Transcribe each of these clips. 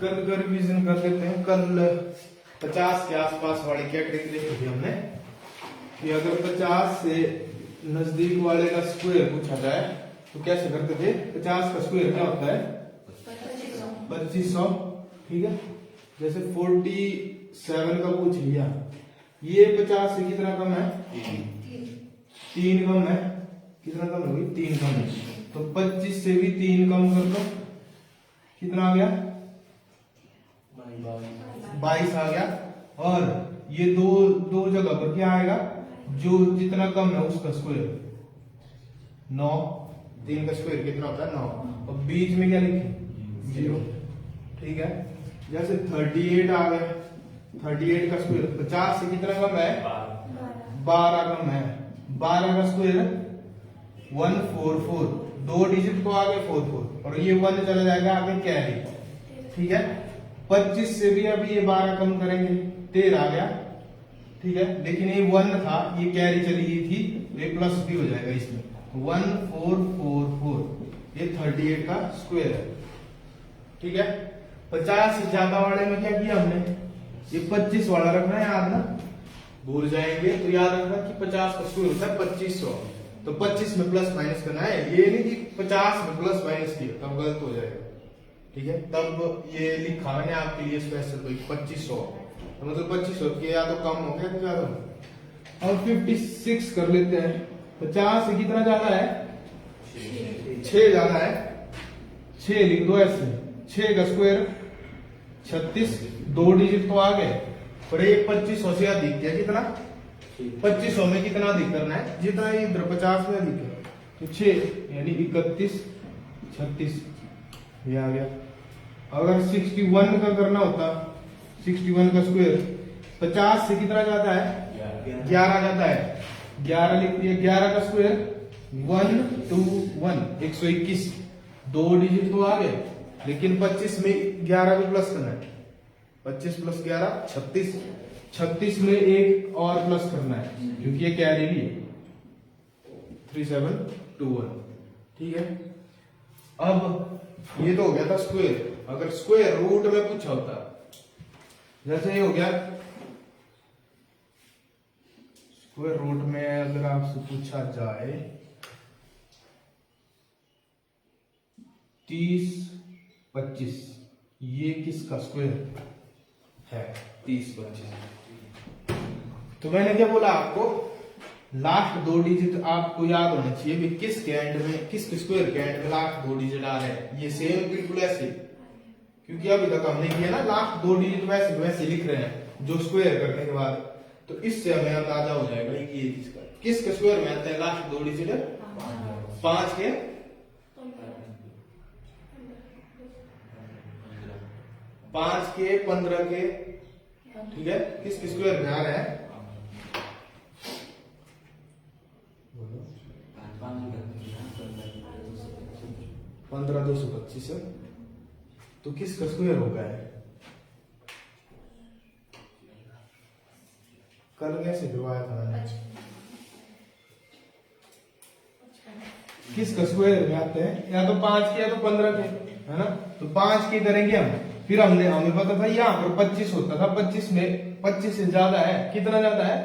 कल का रिवीजन कर लेते हैं। कल 50 के आसपास वाली कैटेगरी देखी थी हमने कि अगर 50 से नजदीक वाले का स्क्वायर पूछा जाए तो कैसे करते थे। 50 का स्क्वायर क्या होता है 2500। ठीक है, जैसे 47 का पूछ लिया, ये 50 से कितना कम है 3 कम है। कितना कम है 3 कम है, तो 25 से भी 3 कम कर दो, कितना आ गया 22 आ गया। और ये दो जगह पर क्या आएगा, जो जितना कम है उसका स्क्वायर 9। 3 का स्क्वायर कितना होता है 9, और बीच में क्या लिखे 0। ठीक है, जैसे 38 आ गया, 38 का स्क्वायर 50 से कितना कम है 12 कम है। 12 का स्क्वायर 144, 2 डिजिट तो आ गए 44, और ये 1 चला जाएगा आगे कैरी। ठीक है, 25 से भी अभी ये 12 कम करेंगे 13 आ गया। ठीक है, लेकिन ये 1 था, ये कैरी चली गई थी, ये प्लस भी हो जाएगा इसमें 1444, ये 38 का स्क्वायर है। ठीक है, 50 से ज्यादा वाले में क्या किया हमने, ये 25 वाला रखना है याद ना, भूल जाएंगे तो याद रखना कि 50 का स्क्वायर होता है 2500, तो 25 में प्लस माइनस करना है। ये नहीं कि 50 में प्लस माइनस किया तब गलत हो जाएगा। ठीक है, तब ये लिखा मैंने आपके लिए स्पेशल 2500, तो मतलब 2500 के या तो कम हो गया ज्यादा। अब 56 कर लेते हैं। 50 से कितना ज्यादा है 6 ज्यादा है, 6 लिख दो ऐसे। 6 का स्क्वायर 36, 2 डिजिट तो आ गए, पर ये 2500 से अधिक है कितना 2500 में कितना अधिक करना है, जितना इधर 50 में अधिक है, तो 6 यानी 31, 36 ये आ गया। अगर 61 का करना होता, 61 का स्क्वायर 50 से कितना जाता है 11 जाता है, 11 लिख दिया। 11 का स्क्वायर 121, 121, 2 डिजिट तो आ गए, लेकिन 25 में 11 को प्लस करना है, 25 प्लस 11 36, 36 में एक और प्लस करना है क्योंकि ये कैरी भी है 3721। ठीक है, अब ये तो हो गया था स्क्वायर। अगर स्क्वायर रूट में पूछा होता, जैसे ये हो गया स्क्वायर रूट में, अगर आपसे पूछा जाए 30, 25, ये किसका स्क्वायर है 30, 25। तो मैंने क्या बोला आपको, लास्ट 2 डिजिट आपको याद होना चाहिए भी किसके एंड में, किसके स्क्वायर के एंड में लास्ट 2 डिजिट आ रहे हैं। ये सेम बिल्कुल ऐसे, क्योंकि अभी तक हमने किया ना लास्ट 2 डिजिट वैसे वैसे लिख रहे हैं जो स्क्वायर करने के बाद, तो इससे हमें अंदाजा हो जाएगा कि ये किसके स्क्वायर में आते हैं लास्ट 2 डिजिट 5 के 15 के। ठीक है, किसके स्क्वायर में आ रहा है 15,225 है, तो किसका स्क्वायर होगा है। कल कैसे करवाया था मैंने, किसका स्क्वायर में आते हैं, या तो 5 के या तो 15 के, है ना। तो 5 के करेंगे हम, फिर हमें पता था यहाँ पर 25 होता था, 25 में 25 से ज्यादा है, कितना ज्यादा है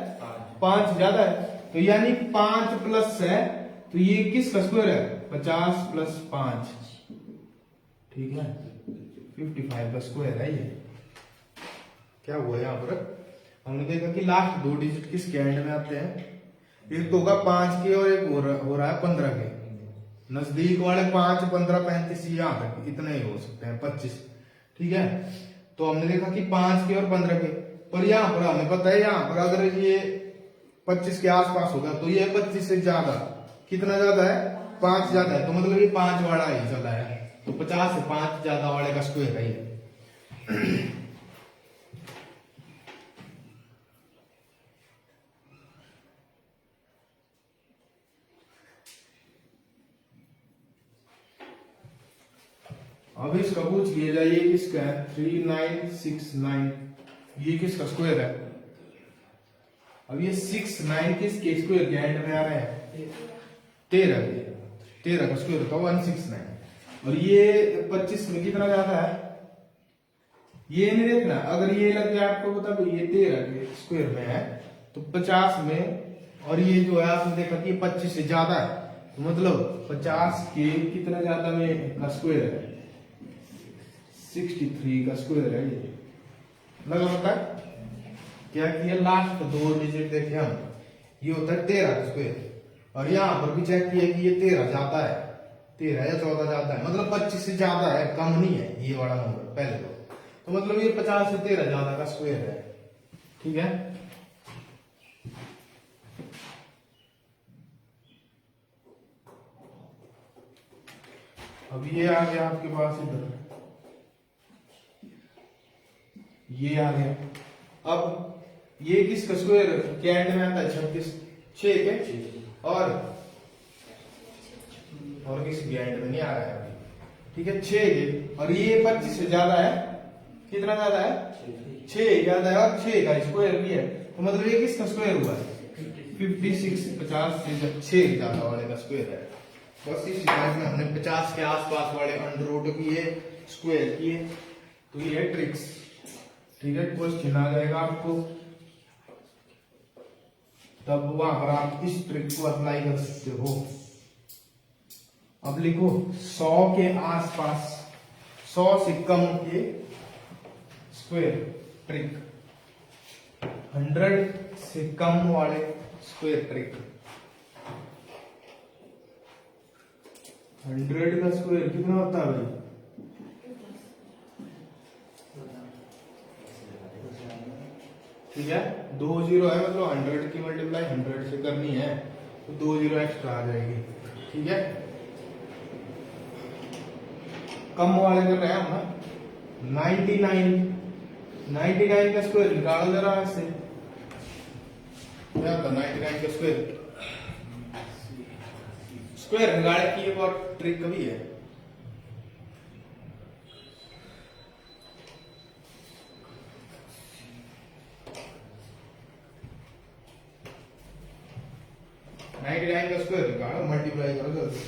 5 ज्यादा है, तो यानी 5 प्लस है, तो ये किसका स्क्वायर है 50 प्लस 5। ठीक है, 55 का स्क्वायर है ये। क्या हुआ यहाँ पर, हमने देखा कि लास्ट 2 डिजिट किसके एंड में आते हैं, एक तो होगा 5 के और एक हो रहा है 15 के। नजदीक वाले 5, 15, 35 यहाँ तक इतने ही हो सकते हैं 25। ठीक है, तो हमने देखा कि 5 के और 15 के, पर यहाँ पर हमें पता है यहाँ पर अगर ये 25 के आसपास होगा तो ये 25 से ज्यादा, कितना ज्यादा है 5 ज्यादा है, तो मतलब ये 5 वाला ही चला है, तो 50 से 5 ज्यादा वाले का स्क्वायर है ये। अब इसका पूछ लिया जाए ये किसका है 3969, ये किसका स्क्वायर है। अब ये 69 किसके स्क्वायर के एंड में आ रहे हैं 13 का स्क्वायर होता है 169, और ये 25 में कितना ज्यादा है ये नहीं देखना, अगर ये लग गया आपको बता दो ये 13 के स्क्वायर में है तो 50 में, और ये जो है आपने देखा कि 25 से ज्यादा है तो मतलब 50 के कितना ज्यादा में का स्क्वायर है, 63 का स्क्वायर है। ये लगा पता क्या किया, लास्ट दो डिजिट देखे हम, ये होता है 13 का स्क्वायर, और यहाँ पर भी चेक किया कि ये 13 ज्यादा है, 13 या 14 ज्यादा है, मतलब 25 से ज्यादा है, कम नहीं है ये वाला नंबर पहले तो मतलब ये 50 से 13 ज्यादा का स्क्वायर है। ठीक है, अब ये आ गया आपके पास इधर, ये आ गया। अब ये किसका स्क्वायर क्या एंड में आता है, 36, 6 के, और किसी एंड में नहीं आ रहा है अभी। ठीक है, 6 के, और ये 25 से ज्यादा है, कितना ज्यादा है, 6 ज्यादा है, और 6 का स्क्वायर भी है तो मतलब ये किसका स्क्वायर हुआ है, 56, 50 से 6 ज्यादा वाले का स्क्वायर है। बस इस टाइप में हमने 50 के आसपास वाले अंडर रूट किए, स्क्वायर किए, तो ये है ट्रिक्स। ठीक है, क्वेश्चन आ जाएगा आपको, तब वहां पर आप इस ट्रिक को अप्लाई कर सकते हो। अब लिखो 100 के आसपास, 100 से कम के स्क्वायर ट्रिक, 100 से कम वाले स्क्वायर ट्रिक। 100 का स्क्वायर कितना होता है भाई, ठीक है, 2 जीरो है, मतलब 100 की मल्टीप्लाई 100 से करनी है तो 2 जीरो एक्स्ट्रा आ जाएगी। ठीक है, कम वाले कर रहे हैं हम ना, 99 का स्क्वायर निकालो जरा ऐसे, क्या होता है 99 का स्क्वायर, स्क्वायर निकालने की एक और ट्रिक भी है। का स्क्वायर निकालो, मल्टीप्लाई करो जल्दी।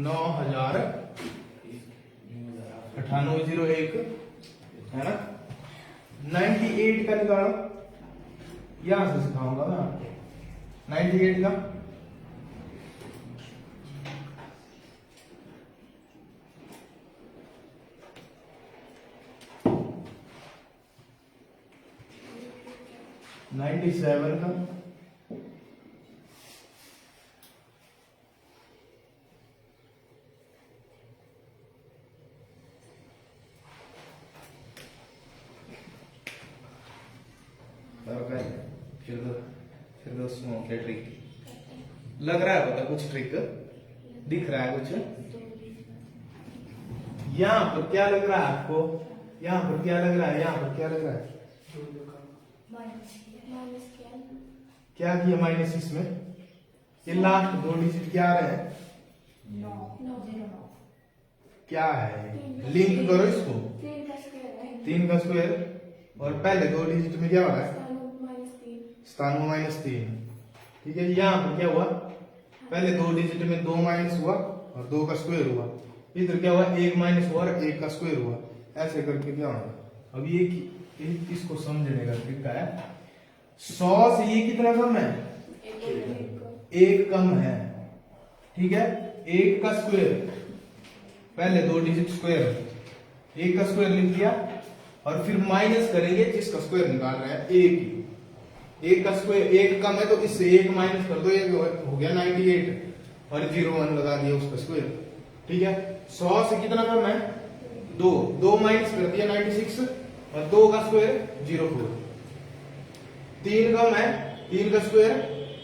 नौ 9801 है ना। 98 का निकालो, यहां से सिखाऊंगा ना 98 का, नाइन्टी सेवन का, फिर दोस्तों क्या ट्रिक लग रहा है, पता कुछ ट्रिक दिख रहा है कुछ, यहाँ पर क्या लग रहा है आपको, यहाँ पर क्या लग रहा है, यहाँ पर क्या लग रहा है, क्या किया माइनस, इसमें ये लास्ट 2 डिजिट क्या आ रहे हैं, क्या है, लिंक करो इसको, 3 का स्क्वायर, और पहले 2 डिजिट में क्या हो रहा है, 97-3। ठीक है, यहाँ पर क्या हुआ, पहले 2 डिजिट में 2 माइनस हुआ और 2 का स्क्वायर हुआ, इधर क्या हुआ 1 माइनस हुआ और 1 का स्क्वायर हुआ, ऐसे करके क्या होगा। अब ये इसको समझने का तरीका है, 100 से ये कितना कम है, 1 कम है। ठीक है, 1 का स्क्वायर, पहले 2 डिजिट स्क्वायर, 1 का स्क्वायर लिख दिया, और फिर माइनस करेंगे जिसका स्क्वायर निकाल रहे हैं, 1 का स्क्वायर 1 कम है तो इससे 1 माइनस कर दो, ये हो गया 98, और 01 लगा दिया उसका स्क्वायर। ठीक है, 100 से कितना कम है, 2 माइनस कर दिया 96, और 2 का स्क्वायर 04। 3 कम है, 3 का स्क्वायर,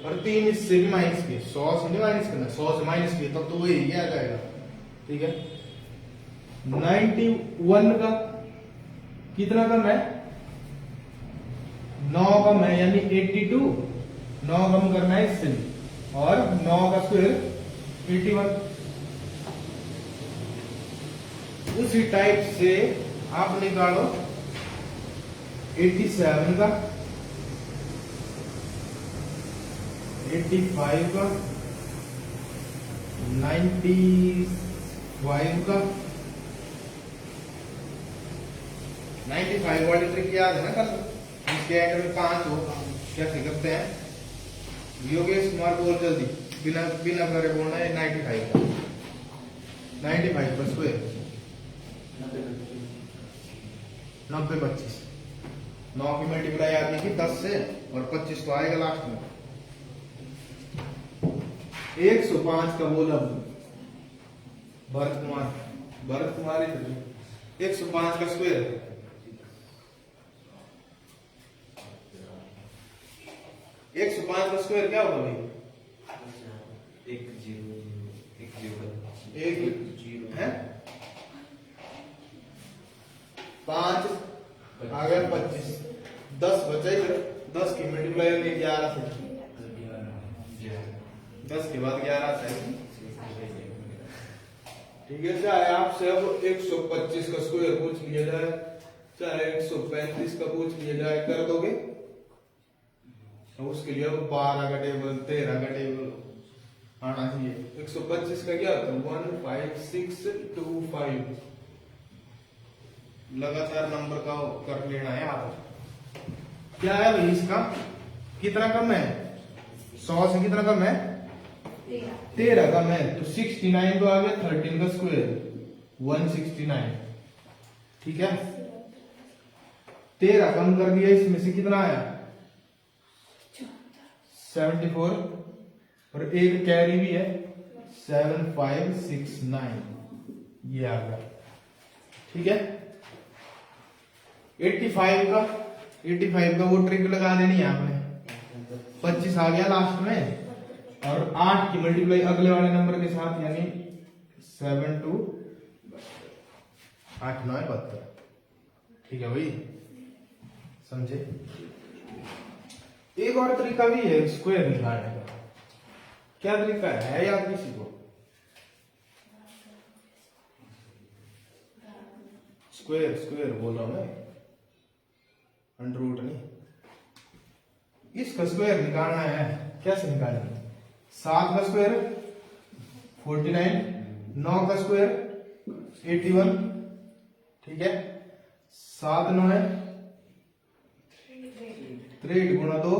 और 3 इससे भी माइनस किए, 100 से नहीं माइनस करना, 100 से माइनस किए तब तो वही आ जाएगा। ठीक है, 91 का कितना कम है, 9 कम है यानी 82, 9 कम करना है इससे, और 9 का स्क्वायर 81। उसी टाइप से आप निकालो 87 का, 85 का, 95 का। 95 वाली ट्रिक याद है ना कल, इसके एंड में 5 हो, कैसे करते हैं। योगेश कुमार बोल जल्दी, बिना बिना करे बोलना है। 95 का, 95 का स्क्वायर 90 25, 9 की मल्टीप्लाई आदमी की 10 से, और 25 तो आएगा लास्ट में। 105 का बोला भरत कुमार ही 105 का स्क्वायर 105 का स्क्वायर क्या होगा भाई? 1 0 है 5 आ गया 25, 10 बचा इधर। 10 की मल्टीप्लाई 11 से, 10 के बाद 11 से, ठीक है। चाहे आपसे अब 125 का स्क्वायर पूछ लिया जाए, चाहे 135 का पूछ लिया जाए, कर दोगे? तो उसके लिए 12 का टेबल, 13 का टेबल आना चाहिए। 125 का क्या होता है? 15625। लगातार नंबर का कर लेना है आप। क्या है भाई इसका? कितना कम है? 100 से कितना कम है? 13 कम है, तो 69 तो आ गया 13 का स्क्वायर 169, ठीक है। 13 कम कर दिया, इसमें से कितना आया? 74, और एक कैरी भी है 7569, ये आ गया, ठीक है। 85 का वो ट्रिक लगा देनी है आपने। 25 आ गया लास्ट में, और 8 की मल्टीप्लाई अगले वाले नंबर के साथ, यानी 7 2 8 9 72, ठीक है भाई, समझे। एक और तरीका भी है स्क्वायर निकालने का। क्या तरीका है याद किसी को? स्क्वायर बोल रहा हूं मैं, अंडर रूट नहीं। इसका स्क्वायर निकालना है, कैसे निकालेंगे? 7 का स्क्वायर 49, 9 का स्क्वायर 81, ठीक है। 7 9 है 3 गुणा 2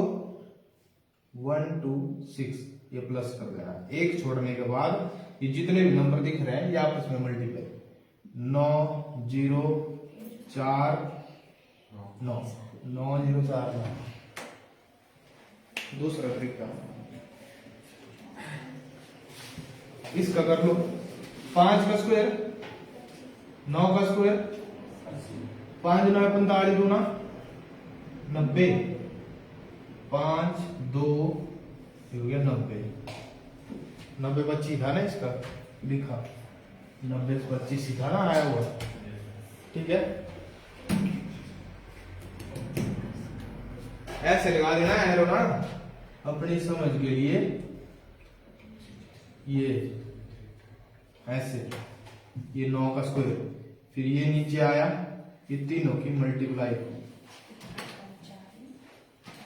126, ये प्लस कर देना। एक छोड़ने के बाद ये जितने भी नंबर दिख रहे हैं ये आपस में मल्टीप्लाई, 9 0 4 9, 9 0 4 9। दूसरा तरीका इसका कर लो। 5 का स्क्वायर 9 का स्क्वायर 5 9 45 दूना 90, 5 2 हो गया 90। 90 25 था ना इसका लिखा, 90 25 ही था ना आया हुआ, ठीक है। ऐसे लगा देना एरो ना अपनी समझ के लिए, ये ऐसे, ये 9 का स्क्वायर, फिर ये नीचे आया, ये तीनों की मल्टीप्लाई,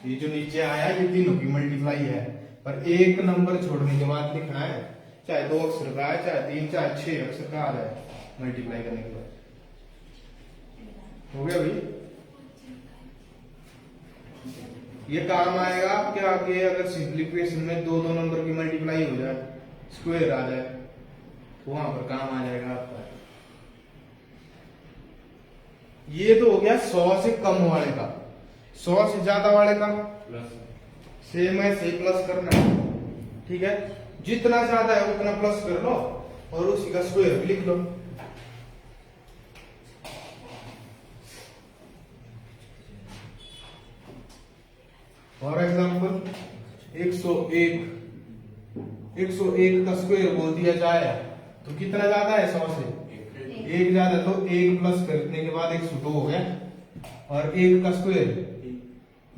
ये जो नीचे आया ये तीनों की मल्टीप्लाई है, पर एक नंबर छोड़ने के बाद लिखना है, चाहे 2 अक्षर का है, चाहे 3, चाहे 6 अक्षर का आ जाए मल्टीप्लाई करने के बाद। हो गया भाई, ये काम आएगा आपके आगे अगर सिंप्लीफिकेशन में 2 नंबर की मल्टीप्लाई हो जाए, स्क्वायर आ जाए, तो वहां पर काम आ जाएगा आपका। ये तो हो गया 100 से कम वाले का। 100 से ज्यादा वाले का सेम है, से प्लस करना है, ठीक है। जितना ज्यादा है उतना प्लस कर लो और उसी का स्क्वायर भी लिख लो। फॉर एग्जाम्पल 101 का स्क्वायर बोल दिया जाए तो कितना ज्यादा है? 100 से 1 ज्यादा, तो 1 प्लस करने के बाद 102 हो गया, और 1 का स्क्वायर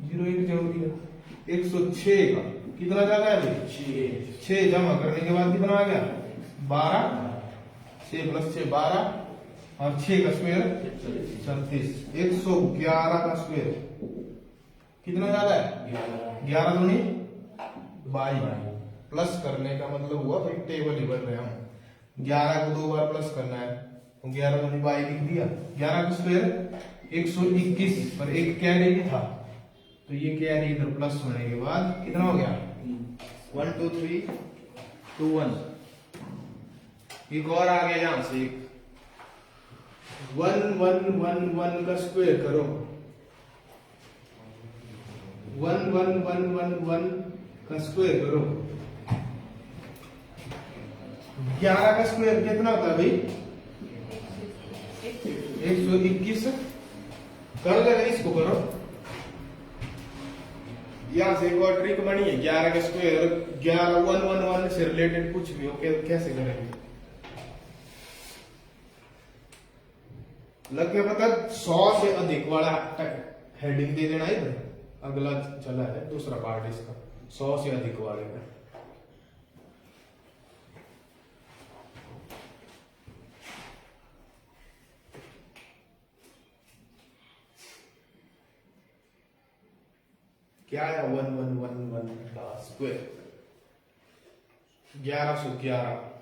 जीरो एक जोड़ दिया 106 का कितना ज्यादा है भाई 6 जमा करने के बाद कितना आ गया 12 6 + 6 12 और 6 का स्क्वायर 36 111 का स्क्वायर कितना ज्यादा है 11 दूनी 22 प्लस करने का मतलब हुआ भाई टेबल ही बन रहे हम 11 को 2 बार प्लस करना है तो 11 दूनी 22 लिख दिया 11 का स्क्वायर 121 पर एक कैरी भी था तो ये कैरी इधर प्लस होने के बाद कितना हो गया 1 2 3 2 1 एक और आ गया यहां से 1 1 1 1 का स्क्वायर करो 1 1 1 1 1 का स्क्वायर करो 11 का स्क्वायर कितना होता है भाई 121 कर लेना इसको करो यहां से एक और ट्रिक बनी है 11 का स्क्वायर 11 1 1 1 से रिलेटेड कुछ भी हो कैसे करेंगे लग गया पता 100 से अधिक वाला हेडिंग दे देना इधर अगला चला है दूसरा पार्ट इसका 100 से अधिक वाले का क्या है 1 1 1 1 का स्क्वायर 1111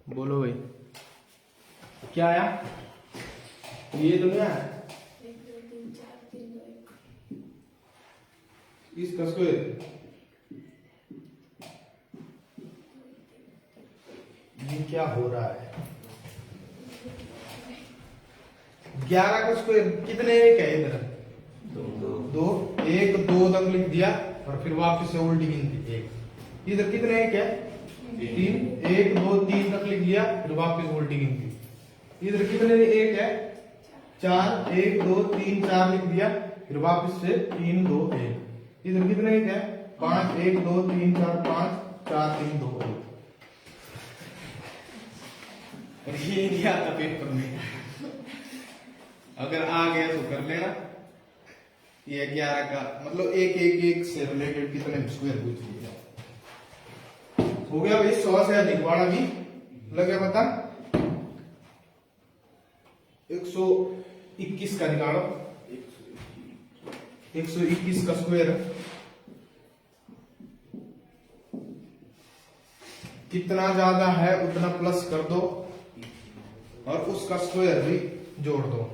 बोलो भाई क्या आया ये तो क्या है 1 2 3 4 3 2 1 इसका स्क्वायर ये क्या हो रहा है 11 का स्क्वायर कितने एक है इधर 2 1 2 तक लिख दिया और फिर वापस से उल्टी गिनती 1 इधर कितने एक है 3 1 2 3 तक लिख दिया फिर वापस उल्टी गिनती इधर कितने एक है 4 1 2 3 4 लिख दिया फिर वापस से 3 2 1 इधर कितने एक है 5 1 2 3 4 5 4 3 2 1 और ये नहीं आता पेपर में अगर आ गया तो कर लेना ये 11 का मतलब 1 1 1 से रिलेटेड कितने स्क्वायर पूछ लिया हो गया भाई 100 से अधिक वाला भी लगे पता 121 का निकालो 121 का स्क्वायर कितना ज्यादा है उतना प्लस कर दो और उसका स्क्वायर भी जोड़ दो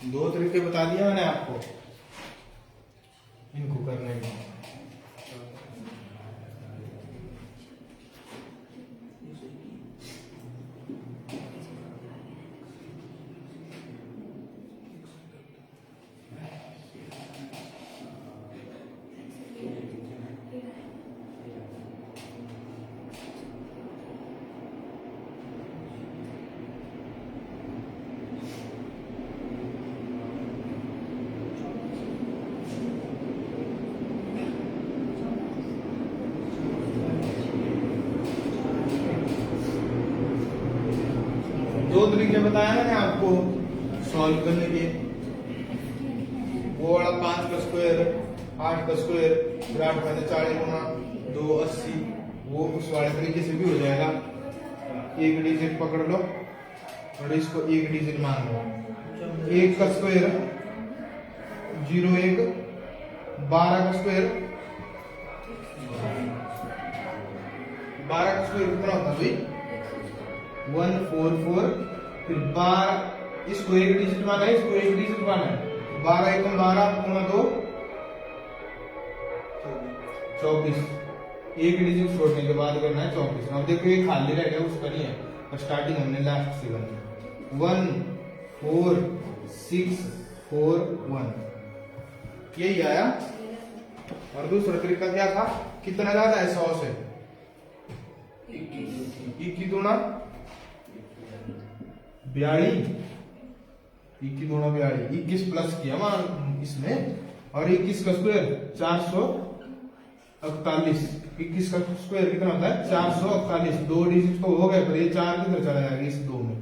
दो तरीके बता दिया मैंने आपको इनको करने में दो तरीके बताया मैंने आपको सॉल्व करने के वो वाला 5 का स्क्वायर 8 का स्क्वायर फिर 8 में 40 गुना 2 80 वो उस वाले तरीके से भी हो जाएगा एक डिजिट पकड़ लो और इसको एक डिजिट मान लो 1 का स्क्वायर 0 1 12 का स्क्वायर, 12 का स्क्वायर कितना होता है भाई? 144। फिर 12, इसको एक डिजिट माना है, इसको एक डिजिट माना है। 12 एकम 12 पूरा 2 24, एक डिजिट छोड़ने के बाद करना है 24। अब देखो ये खाली रह गया, उसका नहीं है, और स्टार्टिंग हमने लास्ट से करनी है। 1 4 6 4 1, यही आया। और दूसरा तरीका क्या था? कितना ज्यादा है 100 से? 21 दूना 42, 21 दूना 42, 21 प्लस किया हमारा इसमें, और 21 का स्क्वायर 448। 21 का स्क्वायर कितना होता है? 448। 2 डिजिट तो हो गए, पर ये 4 किधर चला जाएगा इस 2 में?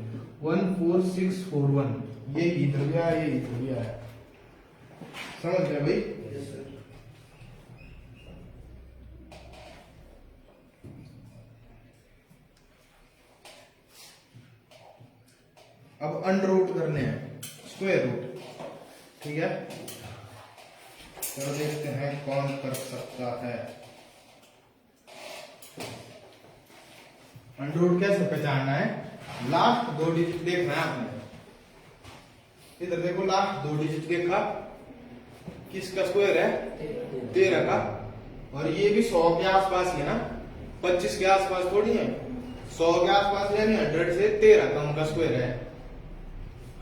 14641, ये इधर भी आया, ये इधर भी आया। समझ गए भाई? अब अंडर रूट करने हैं, स्क्वायर रूट, ठीक है? चलो देखते हैं कौन कर सकता है। अंडर रूट कैसे पहचानना है? लास्ट 2 डिजिट देखना है आपने। इधर देखो, लास्ट 2 डिजिट देखा, किसका स्क्वायर है? 13 का। और ये भी 100 के आसपास ही है ना, 25 के आसपास थोड़ी है, 100 के आसपास, यानी 100 से 13 कम का स्क्वायर है।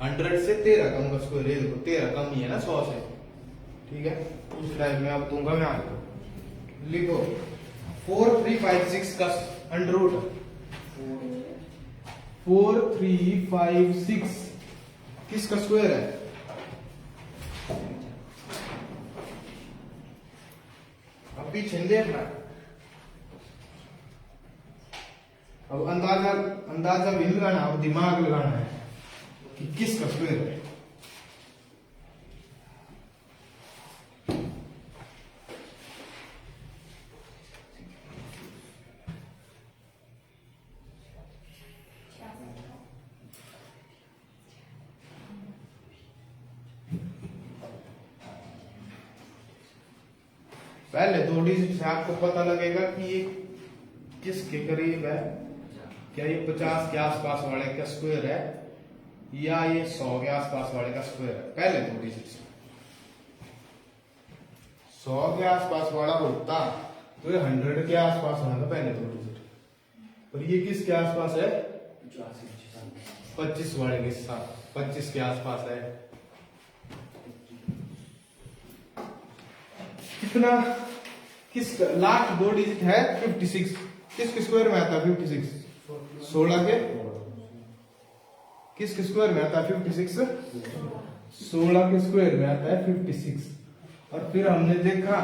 100 से 13 कम का स्क्वायर है, देखो 13 कम ही है ना 100 से, ठीक है? उस टाइप में अब दूंगा मैं आपको। लिखो 4356 का अंडर रूट 4356 किसका स्क्वायर है? अब पीछे देखना, अब अंदाजा भी लगाना, अब दिमाग लगाना है कि किसका स्क्वायर है। पहले 2 डिजिट से आपको पता लगेगा कि ये किसके करीब है। क्या ये 50 के आसपास वाले का स्क्वायर है, या ये 100 के आसपास वाले का स्क्वायर है? पहले 2 डिजिट से 100 के आसपास वाला होता तो ये 100 के आसपास होना था, पहले 2 डिजिट। और ये किसके आसपास है? 25 वाले के साथ, 25 के आसपास है। कितना? किस लास्ट 2 डिजिट है 56, किसके स्क्वायर में आता है 56? 16 के। किसके स्क्वायर में आता है 56? 16 के स्क्वायर में आता है 56। और फिर हमने देखा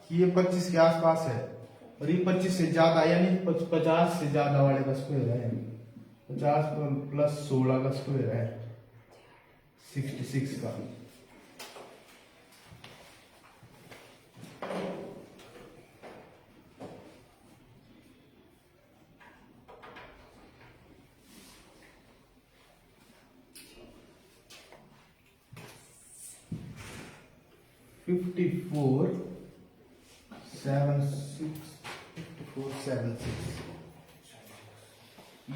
कि ये 25 के आसपास है, और ये 25 से ज्यादा, यानी 50 से ज्यादा वाले का स्क्वायर है। 50 प्लस 16 का स्क्वायर है 66 का। $54.76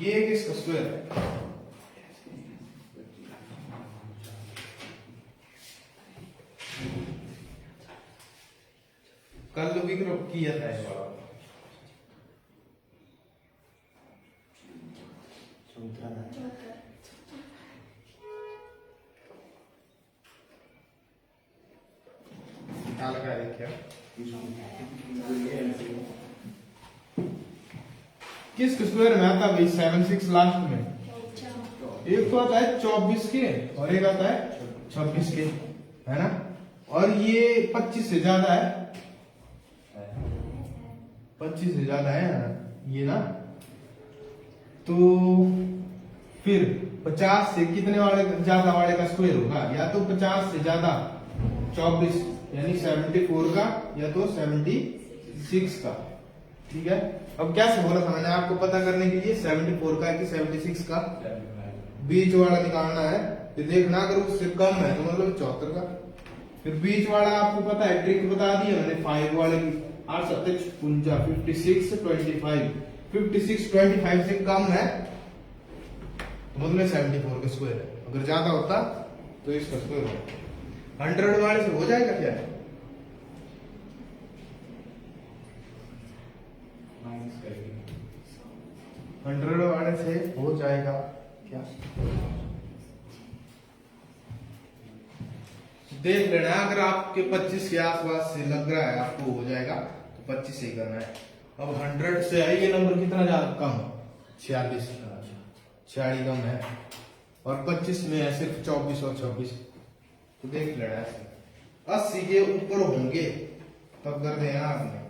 ये किसका स्क्वायर है? कल भी किया था इस बार। लगा है क्या? किस स्क्वायर में आता है 76 लास्ट में? एक तो आता है 24 के और एक आता है 26 के, है ना? और ये 25 से ज्यादा है, 25 से ज्यादा है ये ना। तो फिर 50 से कितने वाले ज्यादा वाले का स्क्वायर होगा? या तो 50 से ज्यादा 24 यानी 74 का, या तो 76 का, ठीक है? अब कैसे बोला था मैंने आपको पता करने के लिए 74 का कि 76 का, बीच वाला निकालना है। तो देखना अगर उससे कम है तो मतलब 74 का, फिर बीच वाला आपको पता है, ट्रिक बता दी है मैंने 5 वाले की। 8 7 56 56 25 56 25 से कम है तो मतलब 74 का स्क्वायर है। अगर ज्यादा होता तो इसका स्क्वायर होगा। 100 वाले से हो जाएगा क्या? माइनस करेंगे 100 वाले से हो जाएगा क्या? देख लेना, अगर आपके 25 के आसपास से लग रहा है आपको हो जाएगा तो 25 से ही करना है। अब 100 से है ये नंबर कितना ज्यादा कम? 46 कम है, और 25 में है सिर्फ 24 और 26। तो देख लेना, 80 के ऊपर होंगे तब कर देना आपने।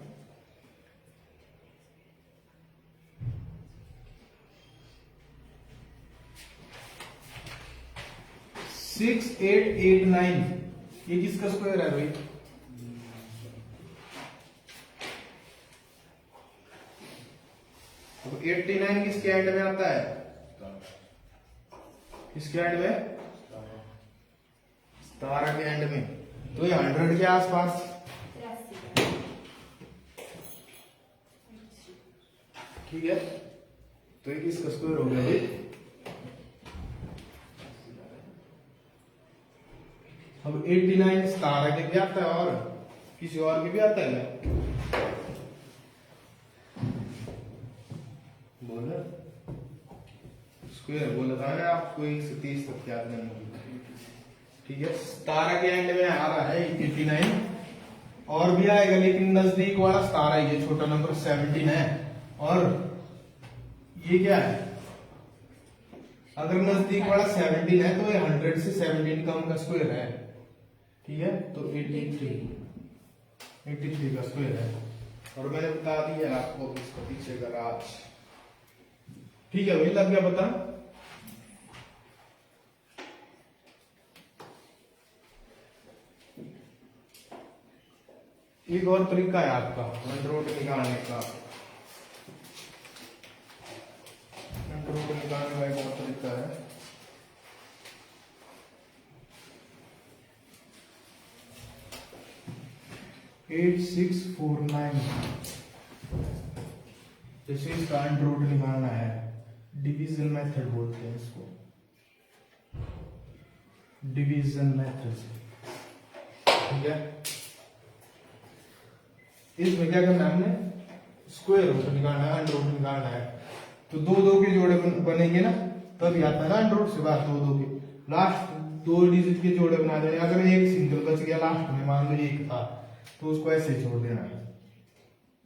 सिक्स 8 8 9 ये किसका स्क्वायर है भाई? तो 89 किसके एंड में आता है? किसके एंड में? 17 के एंड में। तो ये 100 के आसपास। ठीक है, तो ये किसका स्क्वायर हो गया भाई? अब 89 17 के भी आता है और किसी और के भी आता है क्या? बोला स्क्वायर बोला था ना आपको, 1 से 30 तक याद नहीं होगी। ठीक है, 17 के एंड में आ रहा है 89, और भी आएगा लेकिन नजदीक वाला 17 ही है, छोटा नंबर 17 है। और ये क्या है? अगर नजदीक वाला 17 है तो ये 100 से 17 कम का स्क्वायर है। ठीक है, तो 83 का स्क्वायर है, और मैंने बता दिया आपको इसका पीछे का राज। ठीक है भाई, लग गया पता? एक और तरीका है आपका अंडर रूट निकालने का। अंडर रूट निकालने का एक और तरीका है। एट 6 4 9, जैसे इसका अंडर रूट निकालना है, डिवीजन मेथड बोलते हैं इसको, डिवीजन मेथड। ठीक है, इसमें क्या करना है हमने? स्क्वायर रूट निकालना है, अंडर रूट निकालना है। तो 2 के जोड़े बनेंगे ना, तभी आता है ना अंडर रूट से बाहर। 2 के लास्ट 2 डिजिट के जोड़े बना देंगे। अगर एक सिंगल बच गया लास्ट में, मान लो 1 था, तो उसको ऐसे छोड़ देना है।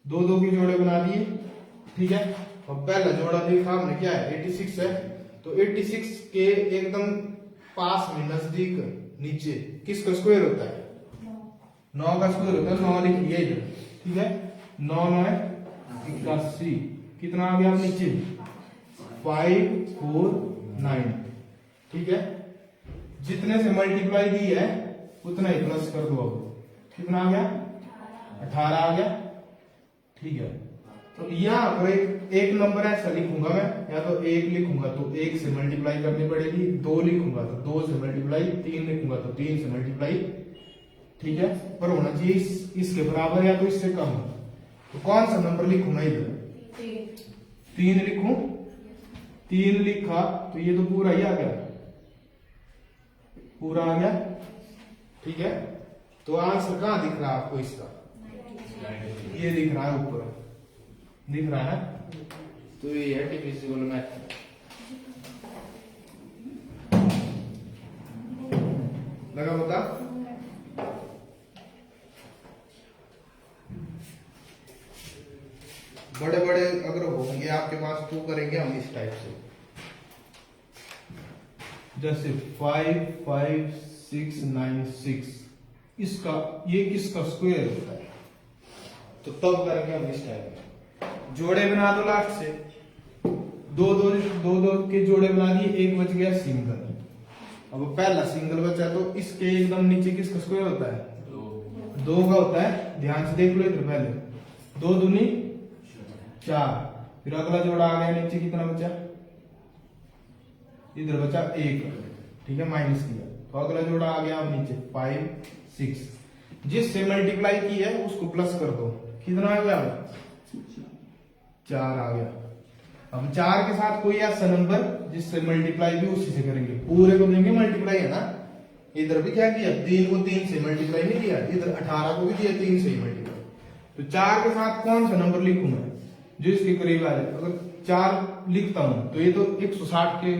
2 के जोड़े बना दिए। ठीक है, और पहला जोड़ा देखा हमने क्या है? 86 है। तो 86 के एकदम पास में नजदीक नीचे किसका स्क्वायर होता है? 9 का स्क्वायर होता है। 9 लिखिए इधर। ठीक है, 9 9 81। कितना आ गया नीचे? 5 4 9। ठीक है, जितने से मल्टीप्लाई दी है उतना ही प्लस कर दो। अब कितना आ गया? 18 आ गया। ठीक है, तो यहां पर एक नंबर ऐसा लिखूंगा मैं, या तो 1 लिखूंगा तो 1 से मल्टीप्लाई करनी पड़ेगी, 2 लिखूंगा तो 2 से मल्टीप्लाई, 3 लिखूंगा तो 3 से मल्टीप्लाई। ठीक है, पर होना चाहिए इसके बराबर या तो इससे कम। तो कौन सा नंबर लिखूं मैं इधर? 3 लिखूं। 3 लिखा तो ये तो पूरा ही आ गया, पूरा आ गया। ठीक है, तो आंसर कहां दिख रहा है आपको इसका? ये दिख रहा है, ऊपर दिख रहा है। तो ये है डिविजिबल मेथड। लगा बता? बड़े बड़े अगर होंगे आपके पास तो करेंगे हम इस टाइप से, जैसे 5 5 6 9 6। इसका ये किसका स्क्वायर होता है? तो तब करेंगे हम इस टाइप में। जोड़े बना दो लास्ट से। 2 के जोड़े बना दिए, 1 बच गया सिंगल। अब पहला सिंगल बचा तो इसके एकदम नीचे किसका स्क्वायर होता है? 2 का होता है। ध्यान से देख लो इधर, पहले 2 दूनी 4। फिर अगला जोड़ा आ गया नीचे, कितना बचा? इधर बचा 1। ठीक है, माइनस किया तो अगला जोड़ा आ गया अब नीचे 5 6, जिससे मल्टीप्लाई की है उसको प्लस कर दो, कितना आ गया 4 आ गया। अब 4 के साथ कोई ऐसा नंबर जिससे मल्टीप्लाई भी उसी से करेंगे, पूरे को देंगे मल्टीप्लाई है ना। इधर भी क्या किया 3 को 3 से मल्टीप्लाई नहीं किया, इधर 18 को भी दिया 3 से ही मल्टीप्लाई। तो 4 के साथ कौन सा नंबर लिखूं मैं जो इसके करीब आ जाए। अगर 4 लिखता हूं तो ये तो 160 के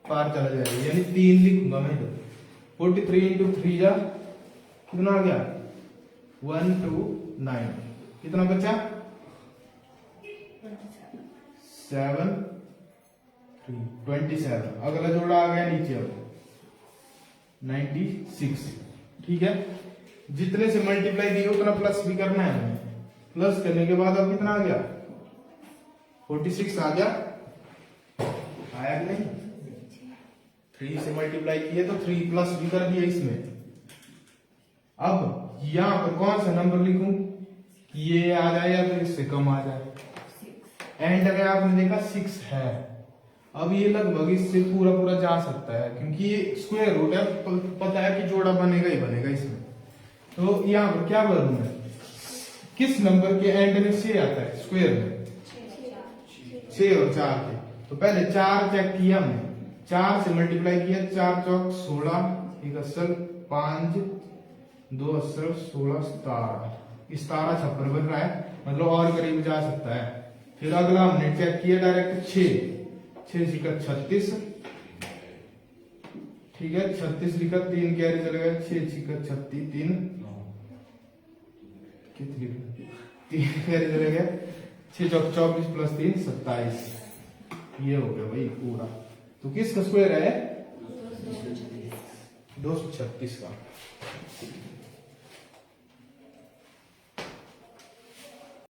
पार चला जाएगा, यानी 3 लिखूंगा मैं इधर। 43 इंटू 3 जा कितना आ गया 129, कितना बचा 7 3 27। अगला जोड़ा आ गया नीचे अब 96, ठीक है। जितने से मल्टीप्लाई दी उतना प्लस भी करना है हमें। प्लस करने के बाद अब कितना आ गया 46 आ गया, आया कि नहीं। 3 से मल्टीप्लाई किए तो 3 प्लस भी कर दिया इसमें। अब यहां पर कौन सा नंबर लिखूं कि ये आ जाए या फिर इससे कम आ जाए। एंड अगर आपने देखा 6 है, अब ये लगभग इससे पूरा पूरा जा सकता है क्योंकि ये स्क्वायर रूट है, पता है कि जोड़ा बनेगा ही बनेगा इसमें। तो यहाँ पर क्या करूं मैं, किस नंबर के एंड में 6 आता है स्क्वायर में 6 और 4 के। तो पहले 4 चेक किया हमने, 4 से मल्टीप्लाई किया, 4 चौक 16, 1 असल 5 2 असल 16 17, 56 बन रहा है, मतलब और करीब जा सकता है। फिर अगला हमने चेक किया डायरेक्ट 6 लिखा 36, ठीक है 36 लिखा, 3 कैरी चले गए, 6 लिखा 36 3 कितनी 3 कैरी चले गए, 6 चौक 24 प्लस 3 27। ये हो गया भाई पूरा। तो किसका स्क्वायर है 236 का।